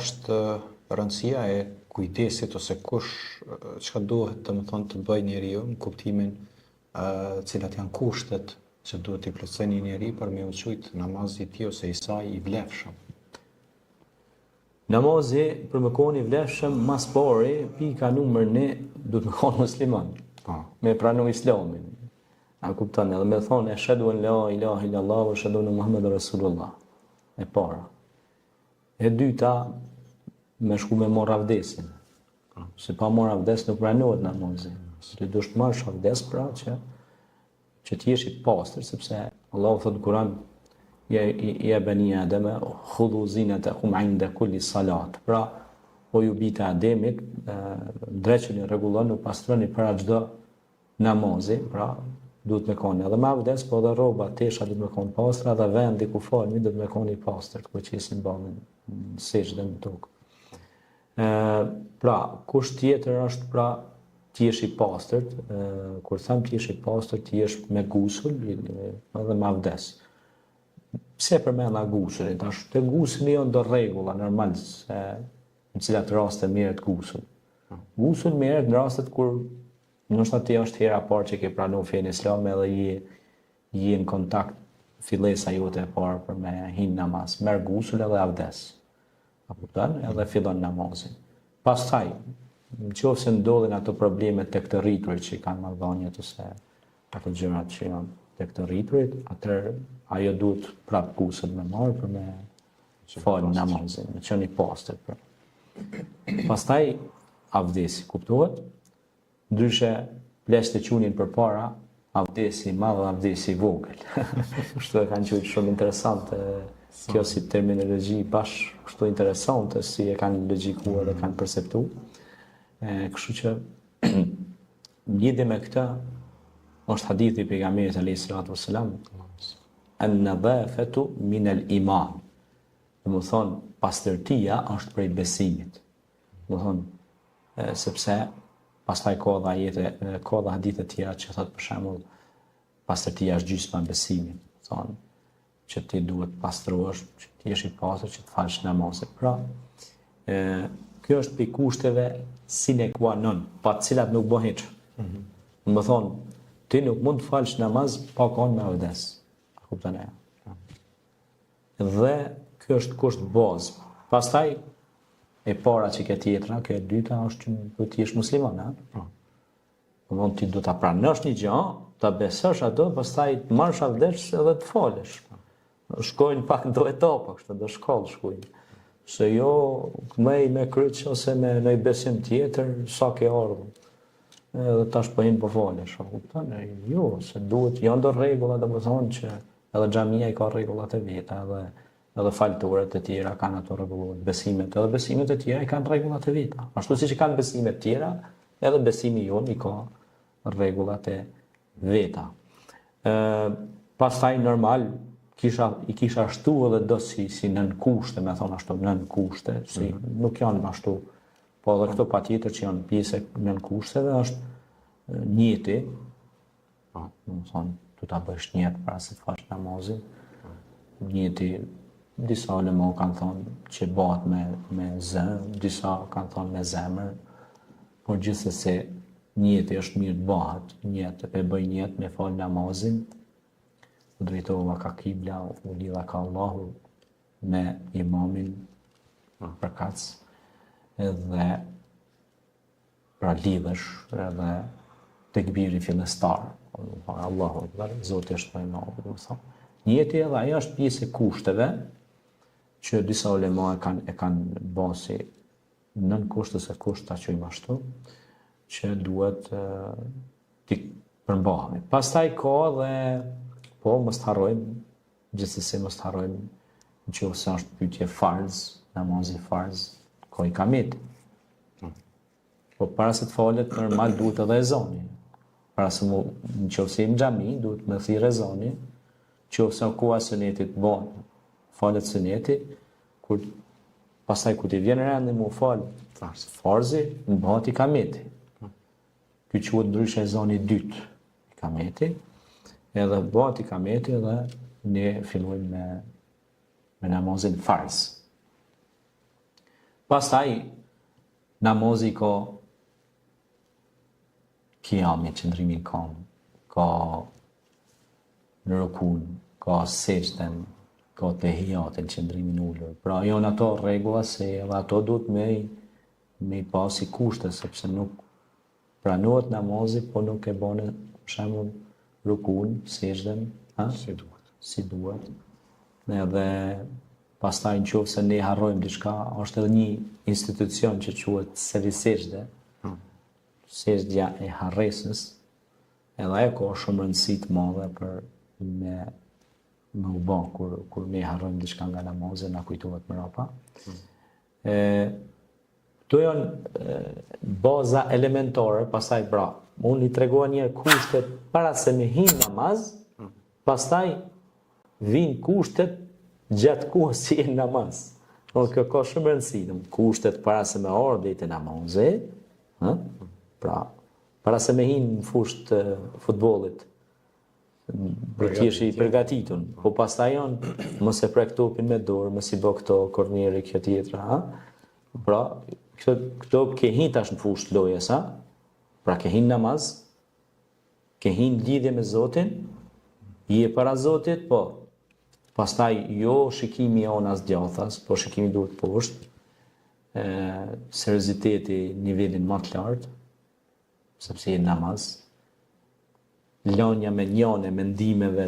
Është rëndësia e kujdesit ose çka duhet të bëjë njeriu në kuptimin cilat janë kushtet që duhet t'i plotësoj një njeri për me u qujt namazit i tij ose i saj i vlefshëm. Namazi për me qenë i vlefshëm, mas pari, pika numër 1 duhet me qenë musliman. Me pranu Islamin. A kupton, edhe me thonë ashhadu an la ilaha illallah wa ashhadu anna Muhammadar Rasulullah. E para. E dyta, me shku me mor avdesin. Se pa mor avdes nuk pranohet namazi. Ti duhet të marrësh avdes pra që ti jesh i pastër, sepse Allahu thotë në Kur'an ja bani Adama khudhu zinatakum 'inda kulli salat. Pra, o ju bita Ademit, dreqeni, rregulloni, pastroni para çdo namazi, pra duhet me qenë edhe me avdes, po edhe rroba, tesha duhet me qenë pastra dhe vendi ku falmi duhet me qenë i pastër, ku qesin ballin sejdë në tokë. Pra, kusht tjetër është pra ti jesh i pastërt, kur them ti jesh i pastërt, ti jesh me gusul edhe me avdes. Pse përmenda gusulin? Tash te gusuli janë do rregulla normal se në cilat raste merret gusul. Gusul merret në rastet kur ndoshta ti është hera parë që ke pranuar fenë islam edhe je në kontakt fillesa jote e parë për me hin namaz. Merr gusul edhe avdes. A kupton? Edhe fillon namazin. Pastaj, nëse ndodhin ato problemet tek të rriturit që kanë marrëdhëniet ose ato gjërat që janë tek të rriturit, atëherë ajo duhet prap gusul me marr për me fal namazin, me qenë i pastër. Pastaj avdesi, kuptohet? Ndryshe plesht e qunin përpara avdesi i madh dhe avdesi i vogël. Kështu e kanë qenë shumë interesante kjo si terminologji kështu interesante si e kanë logjikuar dhe kanë perceptuar. Kështu që lidhje me këtë është hadithi i pejgamberit alayhis salatu wassalam an-nadhafatu min al-iman. Do të thonë pastërtia është prej besimit. Do të thonë sepse pastaj ka dhe hadithe tjera që thotë për shembull pastërtia është gjysma e besimit. Thonë që ti duhet pastrohesh, që ti jesh i pastër, që të falësh namazin. Pra, kjo është për kushteve sine qua non, pa të cilat nuk bën hiç. Do të thonë, ti nuk mund të falësh namaz pa qenë me avdes. A kupton e? Dhe kjo është kusht bazë. Pastaj e para që ke tjetra, kjo e dyta është që duhet të jesh musliman, ha? Do ti do ta pranosh një gjë, ta besosh ato, pastaj të marrësh avdes edhe të falësh. Shkojnë pak do etapa, kështu do shkojnë. Se jo me kryq ose me në besim tjetër, sa ke ardhur. Edhe tash po hin po falesh, a kupton? Jo, se duhet janë do rregulla, domethënë që edhe xhamia i ka rregullat e veta, edhe faltoret e tjera kanë ato rregulla, edhe besimet e tjera i kanë rregullat e veta. Ashtu siç i kanë besimet e tjera, edhe besimi jon i ka rregullat e veta. Pastaj normal i kisha ashtu edhe do si nën kushte, me thonë ashtu, nën kushte, si nuk janë ashtu, po edhe këto patjetër që janë pjesë nën kushteve, është njeti, do të thonë, tu ta bësh njet para se të fash namazin, njeti, disa ulema kanë thonë që bëhet me zë, disa kanë thonë me zemër, por gjithsesi njeti është mirë të bëhet, njet, e bëj njet me fal namazin, u drejtova ka kibla, u lidha ka Allahu me imamin për kac, edhe pra lidhesh edhe tekbiri fillestar, Allahu Akbar, Zoti është më i madh, do të thonë. Njeti edhe ajo është pjesë e kushteve që disa ulema e kanë basi nën kusht ose kusht ta quajmë ashtu, që duhet ti përmbahemi. Pastaj ka dhe po, mos të harrojmë, gjithsesi mos të harrojmë nëse është pyetje farz, namazi farz, ka ikameti. Po para se të falet, normal duhet edhe ezani. Para se nëse në xhami, duhet me thirr ezani, nëse koha e sunetit bën, falet suneti, pastaj kur ti vjen rendi mu fal farzi, bëhet ikameti. Ky quhet ndryshe ezani i dytë, ikameti. Edhe bëhet ikameti dhe ne fillojmë me namazin farz. Pastaj namazi ka kiami, qëndrimin ka në rukun, ka sejdën, ka tehijatin, qëndrimin ullur. Pra janë ato rregulla se edhe ato duhet me pas si kushte, sepse nuk pranohet namazi, po nuk e bane për shembull rukun, sejdën, si duhet. Edhe pastaj nëse ne harrojmë diçka, është edhe një institucion që quhet sejdë, sejdja e harresës, edhe ajo ka shumë rëndësi të madhe për me u bë kur ne harrojmë diçka nga namazi, na kujtohet mbrapa. Këto janë baza elementare, pastaj pra, unë i tregova një kushtet para se me hin namaz, pastaj vijnë kushtet gjatë kohës si e namaz. Kjo ka shumë rëndësi, kushtet para se me ardhi te namazi, pra, para se me hin në fushë të futbollit, për t'jesh i përgatitun, po pastaj janë, mos e prek topin me dorë, mos i bë këto korneri, kjo tjetra, pra, këto ke hin tash në fushë të lojës, pra ke hin namaz, ke hin lidhje me Zotin, je para Zotit, po, pastaj jo shikimi jonas djathas, po shikimi duhet poshtë, serioziteti nivelin më të lartë, sepse je namaz, lënia me njone, mendimeve,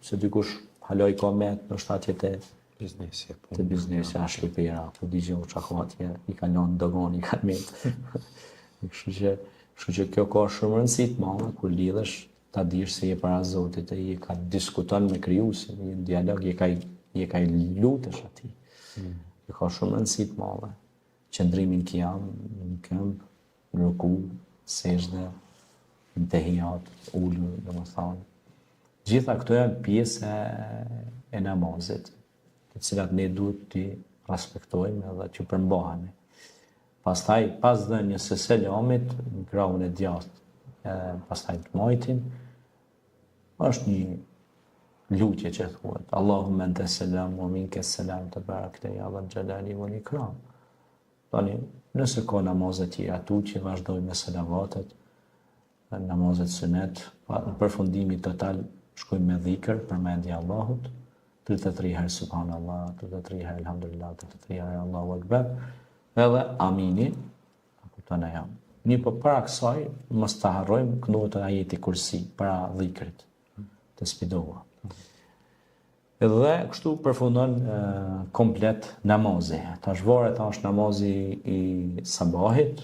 se dikush haloj komet në shtatjet e të biznesi, a shkipera, po digjo që ako atje, i ka lënë dogon, i ka metë. Kështu që kjo ka shumë rëndësi të madhe, kur lidhesh, ta dish se je para Zotit, e je ka diskuton me krijuesin, je në dialog, je ka lutesh atij. Kjo ka shumë rëndësi të madhe. Qëndrimin kiam, në këmbë, në ruku, sejdë, në tehijat, ulur, domethënë. Gjitha këto janë pjesë e namazit, të cilat ne duhet t'i respektojmë edhe që përmbahemi. Pastaj, pas dhënies së selamit, në krahun e djathtë, pastaj të mojtin, është një lutje që thuhet, Allahumma anta selam wa minka selam tabarakta ya dhal jalali wal ikram. Tani, nëse ka namazet tjera tu që vazhdojmë me selavatet, namazet sunet, në përfundimi total shkojmë me dhikr, përmendje Allahut, 33 herë subhanallah, 33 herë alhamdulillah, 33 herë Allahu akbar, edhe amini, kuptona jam. Një për para kësaj, mos ta harrojmë këndohet ajeti kursi, para dhikrit, të spidova. Edhe kështu përfundon komplet namazi. Tash varet tash namazi i sabahit,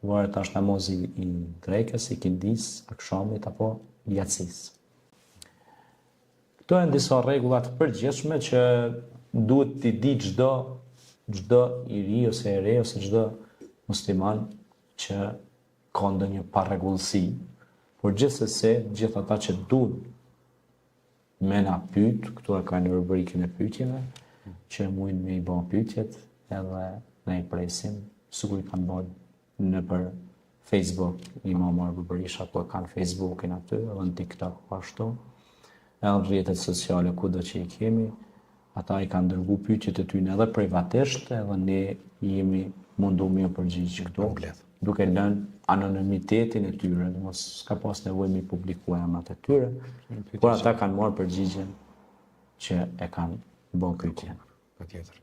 varet tash namazi i drekës, i kindis, akşamit apo yatsis. Këto janë disa rregulla të përgjithshme që duhet t'i di çdo i ri ose e re ose çdo musliman që ka ndonjë parregullsi. Por gjithsesi, gjithë ata që duan me na pyet, këtu e kanë rubrikën e pyetjeve, që mujnë me i bën pyetjet, edhe ne i presim, sikur i kanë bërë në për Facebook, Imam Arbu Berisha, po e kanë Facebookin aty, edhe në TikTok po ashtu, edhe në rrjetet sociale kudo që i kemi, ata i kanë dërgu pyetjet e tyre edhe privatisht, edhe ne jemi mundu me u përgjigj këto, duke lënë anonimitetin e tyre, mos ka pas nevojë me publikuar emrat e tyre, por ata kanë marrë përgjigjen që e kanë bën pyetjen. Patjetër.